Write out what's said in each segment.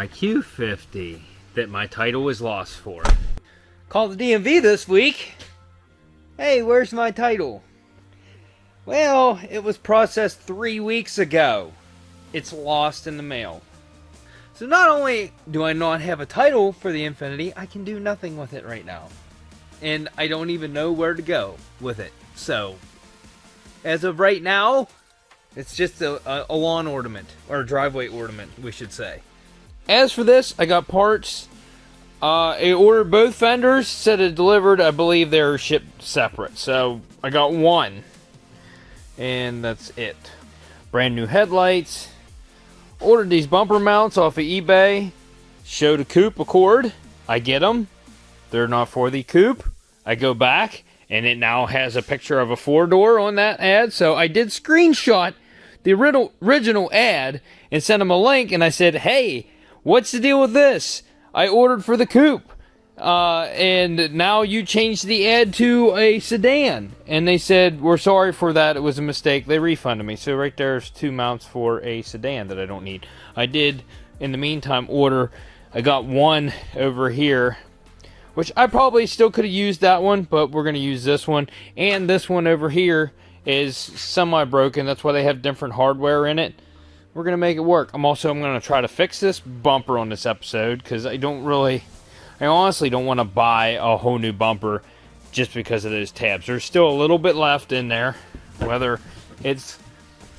my Q50 that my title was lost for. Called the DMV this week. Hey, where's my title? Well, it was processed 3 weeks ago. It's lost in the mail. So not only do I not have a title for the Infiniti, I can do nothing with it right now. And I don't even know where to go with it. So, as of right now, it's just a lawn ornament, or a driveway ornament, we should say. As for this, I got parts. I ordered both fenders, said it delivered. I believe they're shipped separate. So, I got one. And that's it. Brand new headlights. Ordered these bumper mounts off of eBay. Showed a coupe Accord. I get them. They're not for the coupe. I go back, and it now has a picture of a 4-door on that ad. So, I did screenshot the original ad and sent them a link. And I said, hey, what's the deal with this? I ordered for the coupe, and now you changed the ad to a sedan. And they said, we're sorry for that. It was a mistake. They refunded me. So right there's 2 mounts for a sedan that I don't need. I did, in the meantime, order. I got one over here, which I probably still could have used that one, but we're going to use this one. And this one over here is semi-broken. That's why they have different hardware in it. We're going to make it work. I'm going to try to fix this bumper on this episode, because I honestly don't want to buy a whole new bumper just because of those tabs. There's still a little bit left in there, whether it's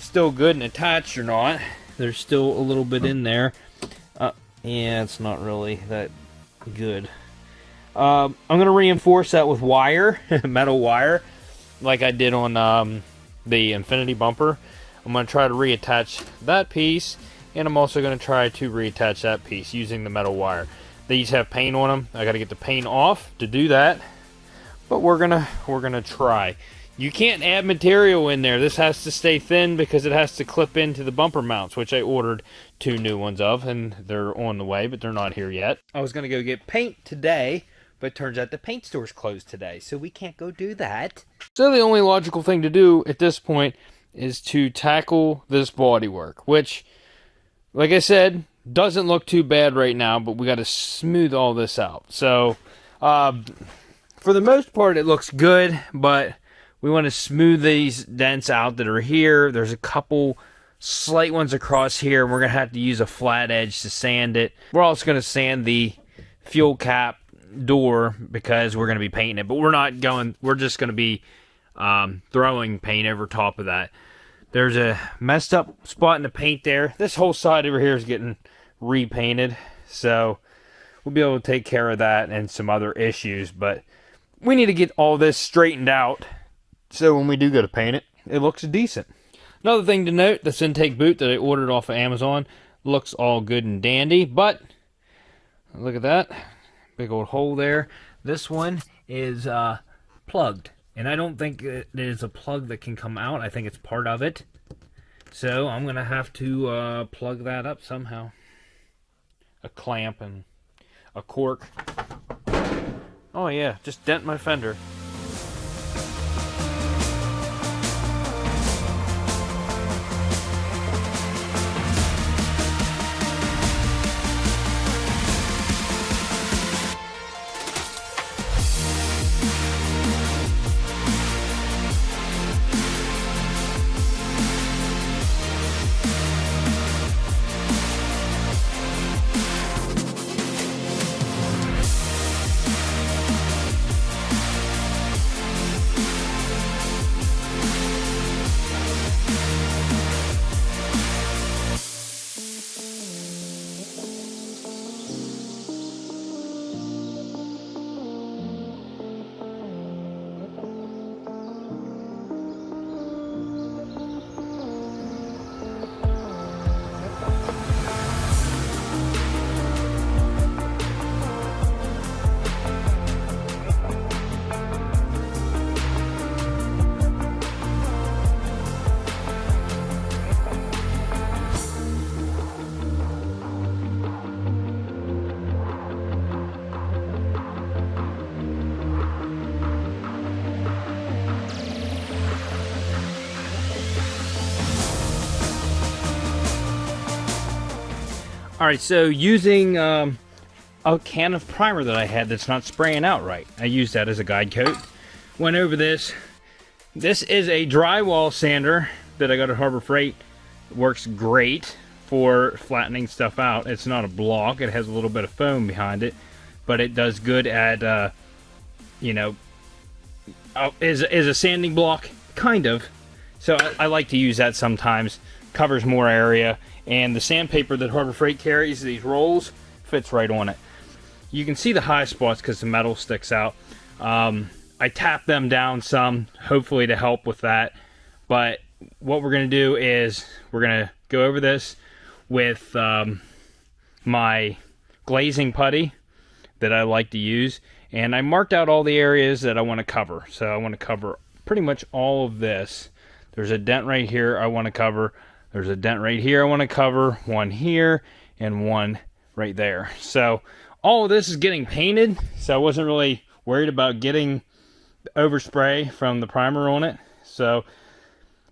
still good and attached or not. There's still a little bit in there. Yeah, it's not really that good. I'm going to reinforce that with wire, metal wire, like I did on the Infiniti bumper. I'm going to try to reattach that piece, and I'm also going to try to reattach that piece using the metal wire. These have paint on them. I got to get the paint off to do that, but we're gonna try. You can't add material in there. This has to stay thin because it has to clip into the bumper mounts, which I ordered 2 new ones of, and they're on the way, but they're not here yet. I was going to go get paint today, but it turns out the paint store's closed today, so we can't go do that. So the only logical thing to do at this point is to tackle this bodywork, which, like I said, doesn't look too bad right now, but we got to smooth all this out. So, for the most part, it looks good, but we want to smooth these dents out that are here. There's a couple slight ones across here. We're going to have to use a flat edge to sand it. We're also going to sand the fuel cap door because we're going to be painting it, but we're just going to be throwing paint over top of that. There's a messed up spot in the paint there. This whole side over here is getting repainted, so we'll be able to take care of that and some other issues, but we need to get all this straightened out so when we do go to paint it, it looks decent. Another thing to note, this intake boot that I ordered off of Amazon looks all good and dandy, but look at that big old hole there. This one is plugged. And I don't think it is a plug that can come out. I think it's part of it. So I'm going to have to plug that up somehow. A clamp and a cork. Oh yeah, just dent my fender. Alright, so using a can of primer that I had that's not spraying out right. I used that as a guide coat. Went over this. This is a drywall sander that I got at Harbor Freight. It works great for flattening stuff out. It's not a block. It has a little bit of foam behind it, but it does good at, you know, is a sanding block, kind of. So I like to use that sometimes. Covers more area, and the sandpaper that Harbor Freight carries, these rolls, fits right on it. You can see the high spots because the metal sticks out. I tap them down some, hopefully to help with that. But what we're going to do is we're going to go over this with my glazing putty that I like to use. And I marked out all the areas that I want to cover. So I want to cover pretty much all of this. There's a dent right here I want to cover. There's a dent right here I want to cover. One here and one right there. So all of this is getting painted. So I wasn't really worried about getting overspray from the primer on it. So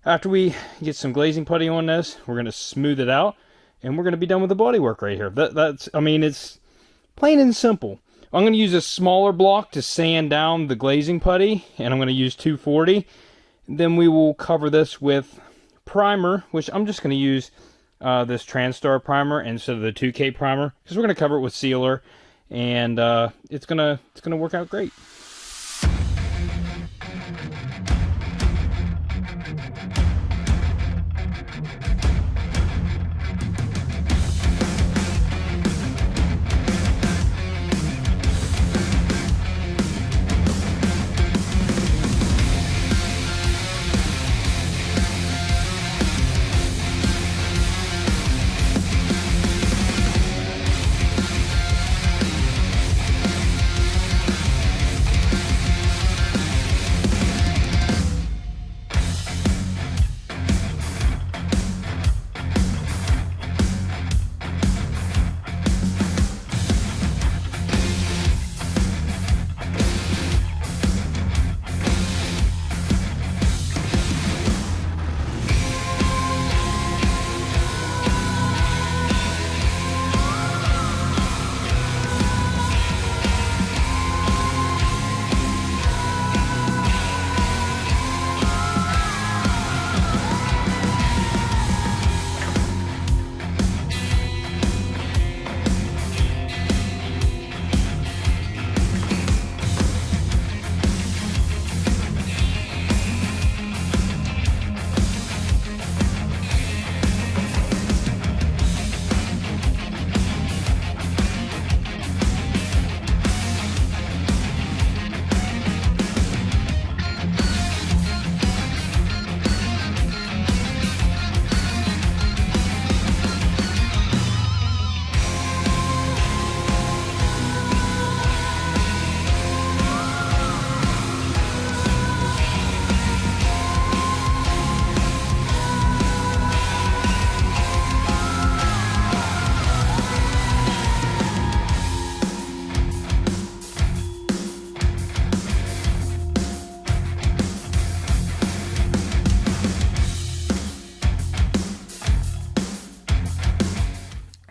after we get some glazing putty on this, we're going to smooth it out and we're going to be done with the body work right here. That's, I mean, it's plain and simple. I'm going to use a smaller block to sand down the glazing putty, and I'm going to use 240. Then we will cover this with primer, which I'm just going to use this TranStar primer instead of the 2K primer, because we're going to cover it with sealer, and it's gonna work out great.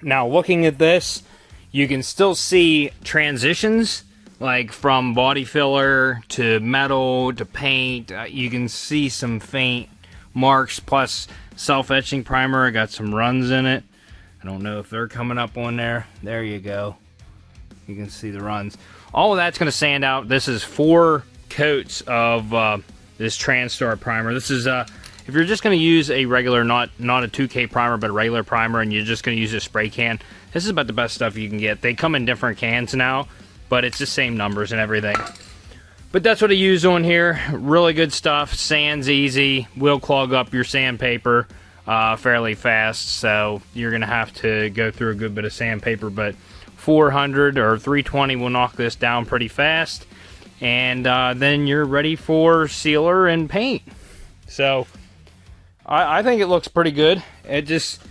Now looking at this, you can still see transitions, like from body filler to metal to paint. You can see some faint marks, plus self-etching primer. I got some runs in it. I don't know if they're coming up on there. There you go. You can see the runs. All of that's going to sand out. This is 4 coats of this TranStar primer. This is if you're just going to use a regular, not a 2K primer, but a regular primer, and you're just going to use a spray can, this is about the best stuff you can get. They come in different cans now, but it's the same numbers and everything. But that's what I use on here. Really good stuff. Sands easy. Will clog up your sandpaper fairly fast, so you're going to have to go through a good bit of sandpaper, but 400 or 320 will knock this down pretty fast, and then you're ready for sealer and paint. So I think it looks pretty good. It just,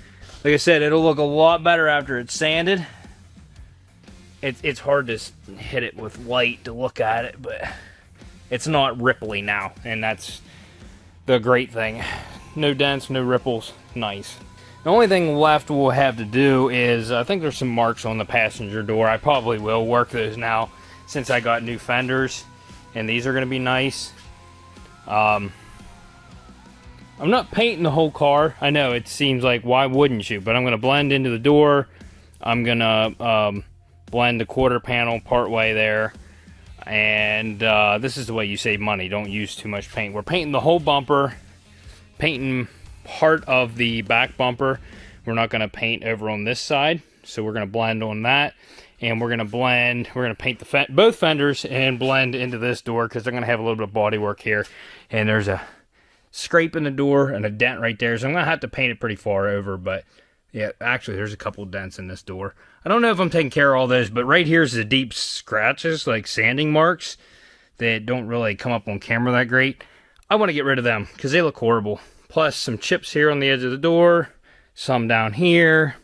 like I said, it'll look a lot better after it's sanded. It's hard to hit it with light to look at it, but it's not ripply now, and that's the great thing. No dents, no ripples. Nice. The only thing left we'll have to do is, I think there's some marks on the passenger door. I probably will work those now since I got new fenders, and these are going to be nice. I'm not painting the whole car. I know it seems like, why wouldn't you? But I'm going to blend into the door. I'm going to blend the quarter panel part way there. And this is the way you save money. Don't use too much paint. We're painting the whole bumper, painting part of the back bumper. We're not going to paint over on this side. So we're going to blend on that. And we're going to paint both fenders and blend into this door because they're going to have a little bit of body work here. And there's a scrape in the door and a dent right there, so I'm gonna have to paint it pretty far over. But yeah, actually there's a couple dents in this door. I don't know if I'm taking care of all those, but right here's the deep scratches, like sanding marks that don't really come up on camera that great. I want to get rid of them because they look horrible. Plus some chips here on the edge of the door, some down here,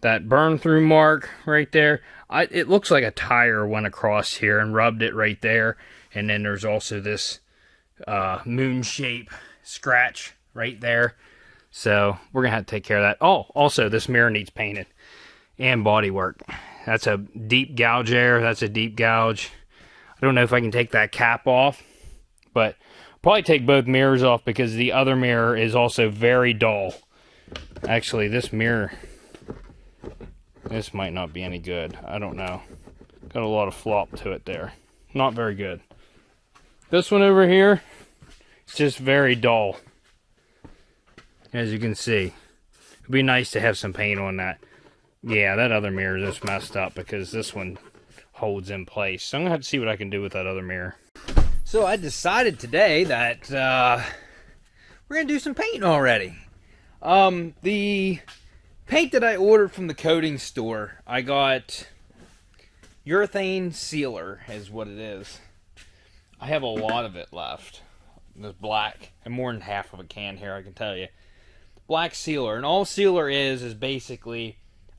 that burn through mark right there. It looks like a tire went across here and rubbed it right there. And then there's also this moon shape scratch right there, so we're gonna have to take care of that. Oh, also this mirror needs painted and body work. That's a deep gouge there. That's a deep gouge. I don't know if I can take that cap off, but I'll probably take both mirrors off because the other mirror is also very dull. Actually, this mirror, this might not be any good. I don't know. Got a lot of flop to it there. Not very good. This one over here, it's just very dull, as you can see. It'd be nice to have some paint on that. Yeah, that other mirror is just messed up because this one holds in place. So I'm going to have to see what I can do with that other mirror. So I decided today that we're going to do some painting already. The paint that I ordered from the coating store, I got urethane sealer is what it is. I have a lot of it left. This black, and more than half of a can here, I can tell you. Black sealer, and all sealer is basically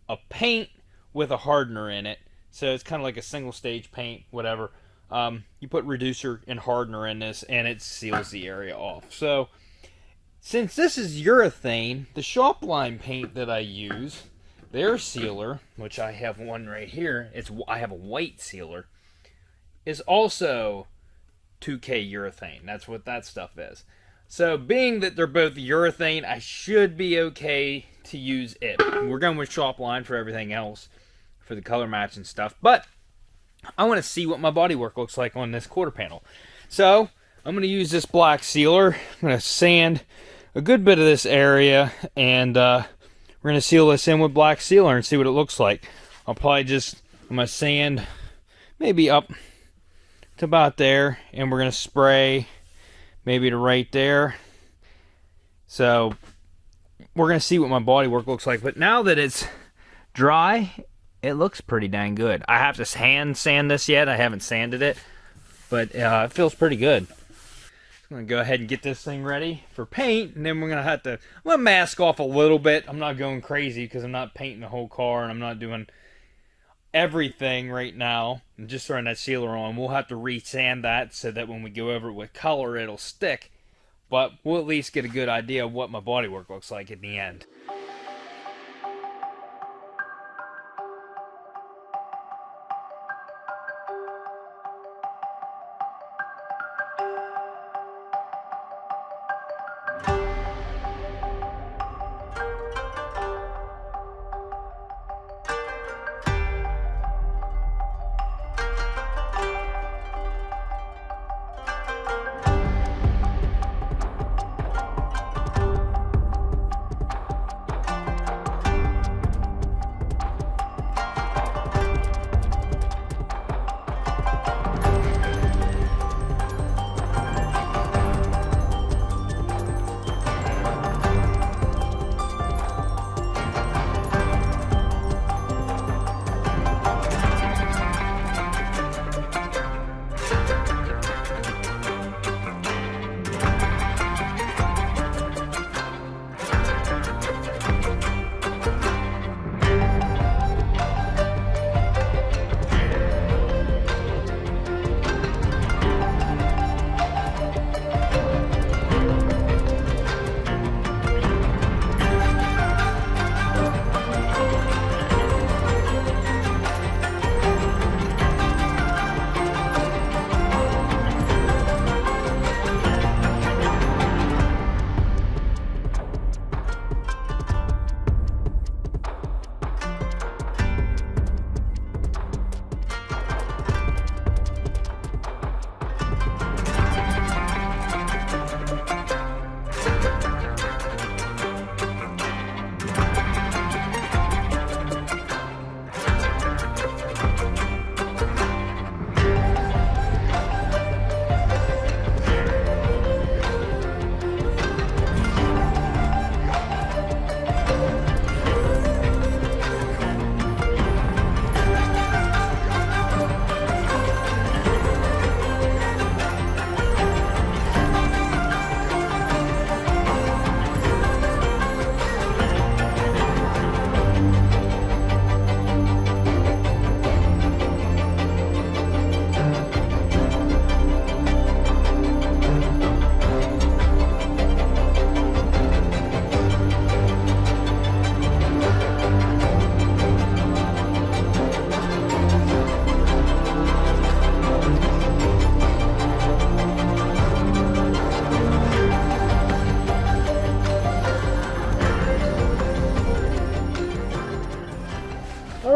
a paint with a hardener in it. So it's kind of like a single stage paint, whatever. You put reducer and hardener in this, and it seals the area off. So, since this is urethane, the shop line paint that I use, their sealer, which I have one right here, I have a white sealer, is also 2K urethane. That's what that stuff is. So being that they're both urethane, I should be okay to use it. We're going with shop line for everything else, for the color match and stuff. But I want to see what my bodywork looks like on this quarter panel. So I'm going to use this black sealer. I'm going to sand a good bit of this area, and we're going to seal this in with black sealer and see what it looks like. I'm going to sand maybe up to about there, and we're going to spray maybe to right there. So we're going to see what my bodywork looks like. But now that it's dry, it looks pretty dang good. I have to hand sand this yet. I haven't sanded it, but it feels pretty good. I'm going to go ahead and get this thing ready for paint, and then I'm going to mask off a little bit. I'm not going crazy because I'm not painting the whole car, and I'm not doing everything right now. I'm just throwing that sealer on. We'll have to re-sand that so that when we go over it with color, it'll stick. But we'll at least get a good idea of what my bodywork looks like at the end.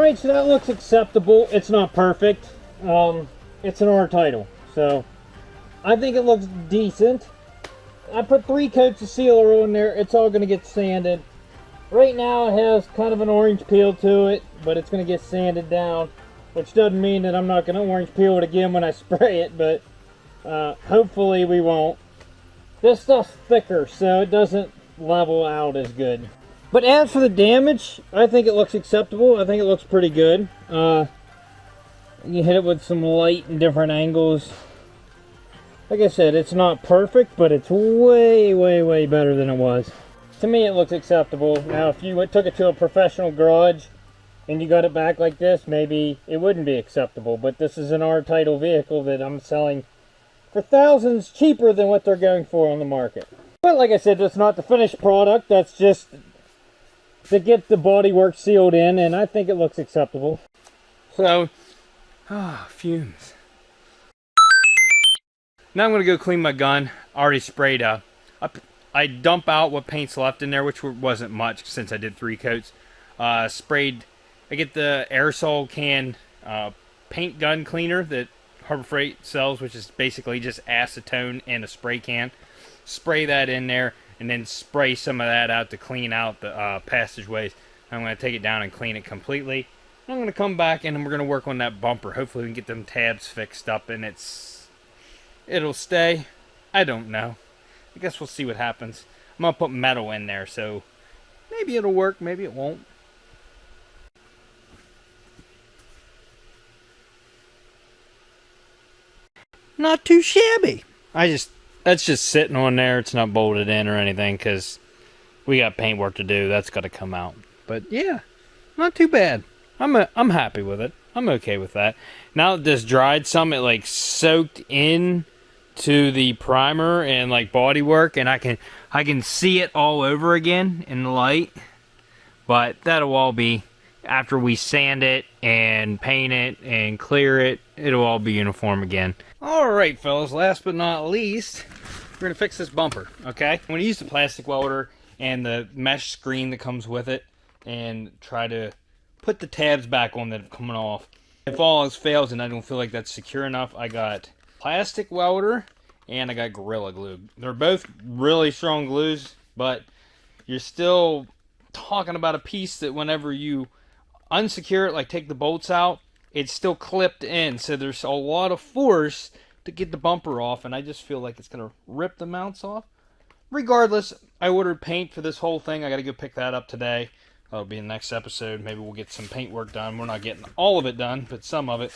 Alright, so that looks acceptable. It's not perfect. It's an R title, so I think it looks decent. I put 3 coats of sealer on there. It's all going to get sanded. Right now it has kind of an orange peel to it, but it's going to get sanded down, which doesn't mean that I'm not going to orange peel it again when I spray it, but hopefully we won't. This stuff's thicker, so it doesn't level out as good. But as for the damage, I think it looks acceptable. I think it looks pretty good. You hit it with some light and different angles. Like I said, it's not perfect, but it's way, way, way better than it was. To me, it looks acceptable. Now, if you took it to a professional garage and you got it back like this, maybe it wouldn't be acceptable. But this is an R-title vehicle that I'm selling for thousands cheaper than what they're going for on the market. But like I said, that's not the finished product. That's just to get the bodywork sealed in, and I think it looks acceptable. So, fumes. Now I'm going to go clean my gun. I already sprayed I dump out what paint's left in there, which wasn't much since I did 3 coats. Sprayed, I get the aerosol can paint gun cleaner that Harbor Freight sells, which is basically just acetone in a spray can. Spray that in there, and then spray some of that out to clean out the passageways. I'm going to take it down and clean it completely. I'm going to come back and we're going to work on that bumper. Hopefully we can get them tabs fixed up and it'll stay. I don't know. I guess we'll see what happens. I'm going to put metal in there, so maybe it'll work, maybe it won't. Not too shabby. That's just sitting on there. It's not bolted in or anything because we got paint work to do. That's got to come out. But yeah, not too bad. I'm happy with it. I'm okay with that. Now that this dried some, it like soaked in to the primer and like bodywork, and I can see it all over again in the light. But that'll all be after we sand it and paint it and clear it. It'll all be uniform again. All right, fellas. Last but not least, we're gonna fix this bumper. Okay, I'm gonna use the plastic welder and the mesh screen that comes with it, and try to put the tabs back on that are coming off. If all else fails and I don't feel like that's secure enough, I got plastic welder and I got Gorilla Glue. They're both really strong glues, but you're still talking about a piece that whenever you unsecure it, like take the bolts out, it's still clipped in, so there's a lot of force to get the bumper off, and I just feel like it's gonna rip the mounts off. Regardless, I ordered paint for this whole thing. I gotta go pick that up today. That'll be in the next episode. Maybe we'll get some paint work done. We're not getting all of it done, but some of it.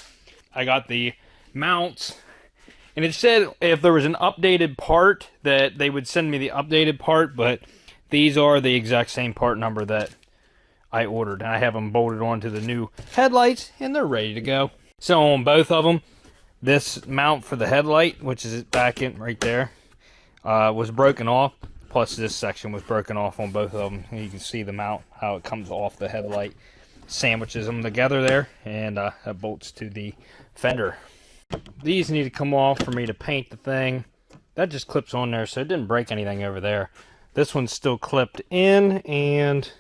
I got the mounts, and it said if there was an updated part that they would send me the updated part, but these are the exact same part number that I ordered. I have them bolted onto the new headlights, and they're ready to go. So on both of them, this mount for the headlight, which is back in right there, was broken off. Plus this section was broken off on both of them. And you can see the mount, how it comes off the headlight. Sandwiches them together there, and that bolts to the fender. These need to come off for me to paint the thing. That just clips on there, so it didn't break anything over there. This one's still clipped in, and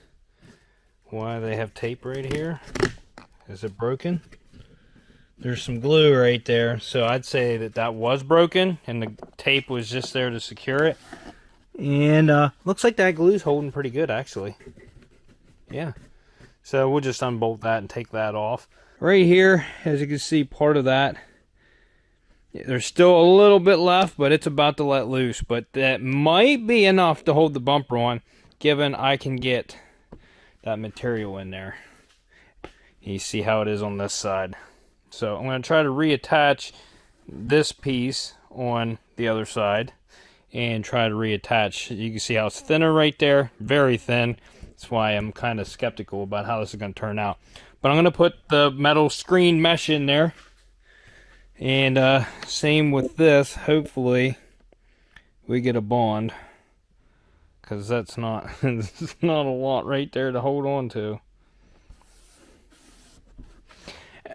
why they have tape right here? Is it broken? There's some glue right there, so I'd say that that was broken, and the tape was just there to secure it. And looks like that glue's holding pretty good, actually. Yeah. So we'll just unbolt that and take that off. Right here, as you can see, part of that, there's still a little bit left, but it's about to let loose. But that might be enough to hold the bumper on, given I can get that material in there. You see how it is on this side. So I'm going to try to reattach this piece on the other side and try to reattach. You can see how it's thinner right there, very thin. That's why I'm kind of skeptical about how this is going to turn out. But I'm going to put the metal screen mesh in there. And same with this. Hopefully we get a bond, because that's not, it's not a lot right there to hold on to.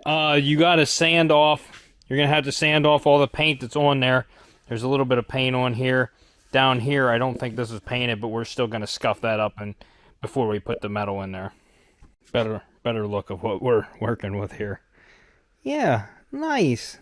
You got to sand off. You're going to have to sand off all the paint that's on there. There's a little bit of paint on here. Down here, I don't think this is painted, but we're still going to scuff that up and before we put the metal in there. Better better look of what we're working with here. Yeah, nice.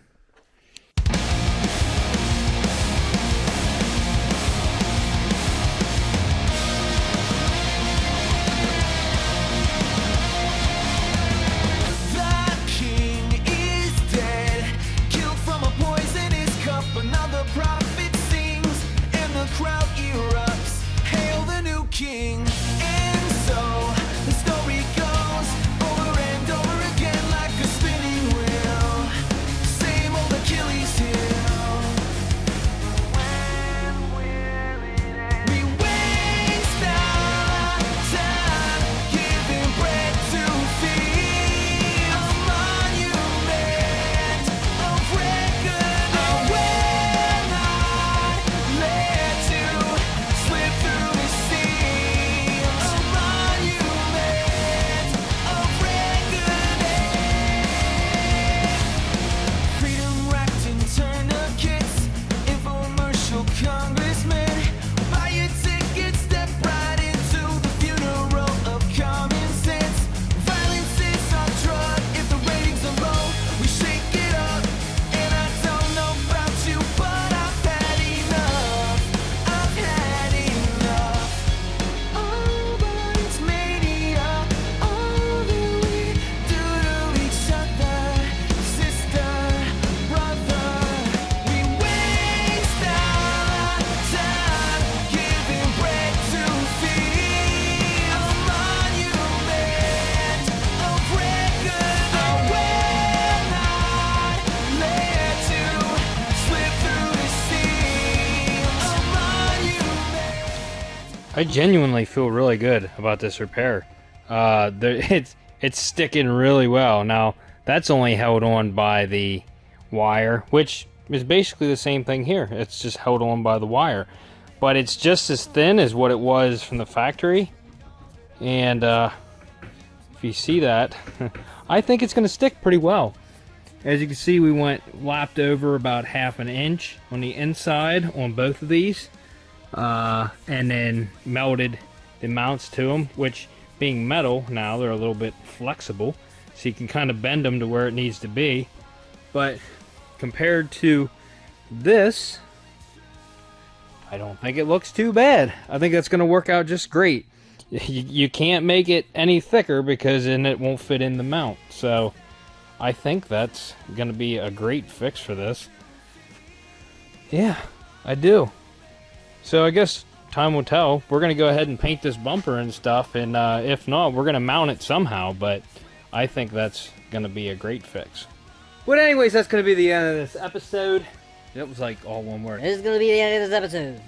I genuinely feel really good about this repair. It's sticking really well. Now, that's only held on by the wire, which is basically the same thing here. It's just held on by the wire. But it's just as thin as what it was from the factory. And if you see that, I think it's going to stick pretty well. As you can see, we lapped over about 1/2 inch on the inside on both of these. And then melted the mounts to them, which being metal now, they're a little bit flexible, so you can kind of bend them to where it needs to be. But compared to this, I don't think it looks too bad. I think that's going to work out just great. You can't make it any thicker because then it won't fit in the mount. So I think that's going to be a great fix for this. Yeah, I do. So I guess time will tell. We're going to go ahead and paint this bumper and stuff, and if not, we're going to mount it somehow, but I think that's going to be a great fix. But anyways, that's going to be the end of this episode. It was like all one word. This is going to be the end of this episode.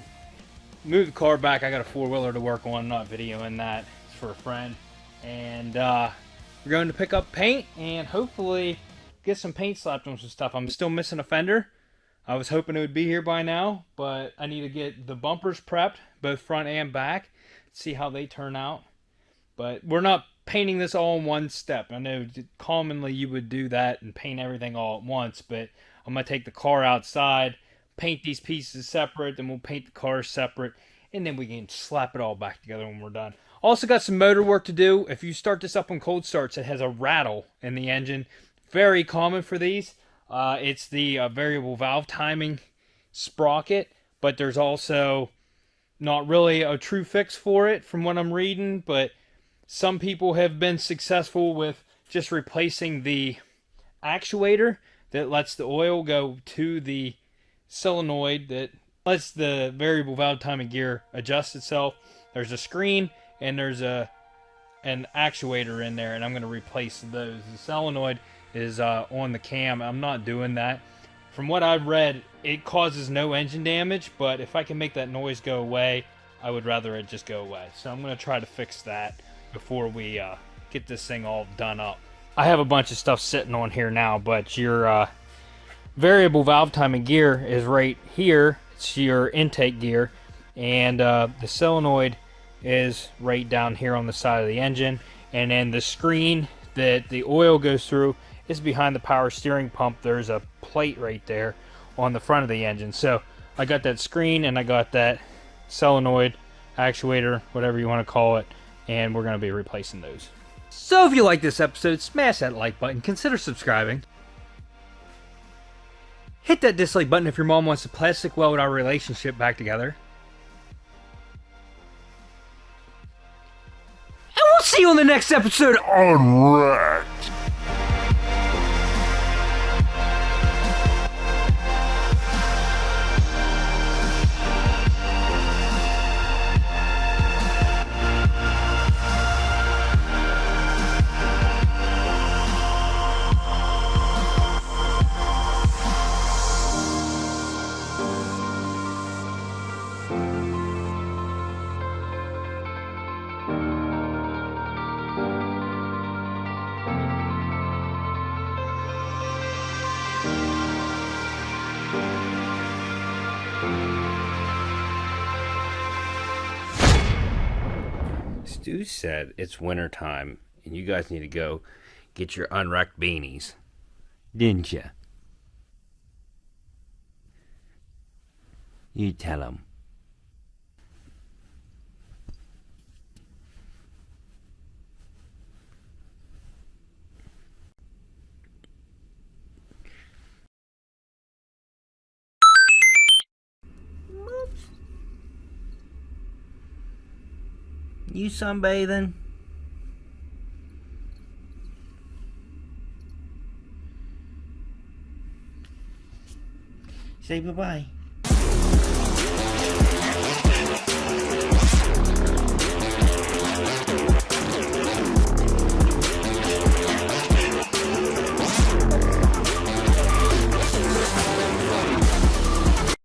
Move the car back. I got a 4-wheeler to work on. I'm not videoing that. It's for a friend. And we're going to pick up paint and hopefully get some paint slapped on some stuff. I'm still missing a fender. I was hoping it would be here by now, but I need to get the bumpers prepped, both front and back, see how they turn out. But we're not painting this all in one step. I know commonly you would do that and paint everything all at once, but I'm going to take the car outside, paint these pieces separate, then we'll paint the car separate, and then we can slap it all back together when we're done. Also got some motor work to do. If you start this up on cold starts, it has a rattle in the engine. Very common for these. It's the variable valve timing sprocket, but there's also not really a true fix for it from what I'm reading, but some people have been successful with just replacing the actuator that lets the oil go to the solenoid that lets the variable valve timing gear adjust itself. There's a screen and there's an actuator in there, and I'm going to replace those. The solenoid is on the cam. I'm not doing that. From what I've read, it causes no engine damage, but if I can make that noise go away, I would rather it just go away. So I'm going to try to fix that before we get this thing all done up. I have a bunch of stuff sitting on here now, but your variable valve timing gear is right here. It's your intake gear, and the solenoid is right down here on the side of the engine, and then the screen that the oil goes through is behind the power steering pump. There's a plate right there on the front of the engine. So I got that screen and I got that solenoid actuator, whatever you want to call it, and we're going to be replacing those. So if you like this episode, smash that like button, consider subscribing. Hit that dislike button if your mom wants to plastic weld our relationship back together. And we'll see you on the next episode on Wrecked. Stu said it's winter time and you guys need to go get your unwrapped beanies. Didn't ya? You tell him. You sunbathing? Say bye-bye.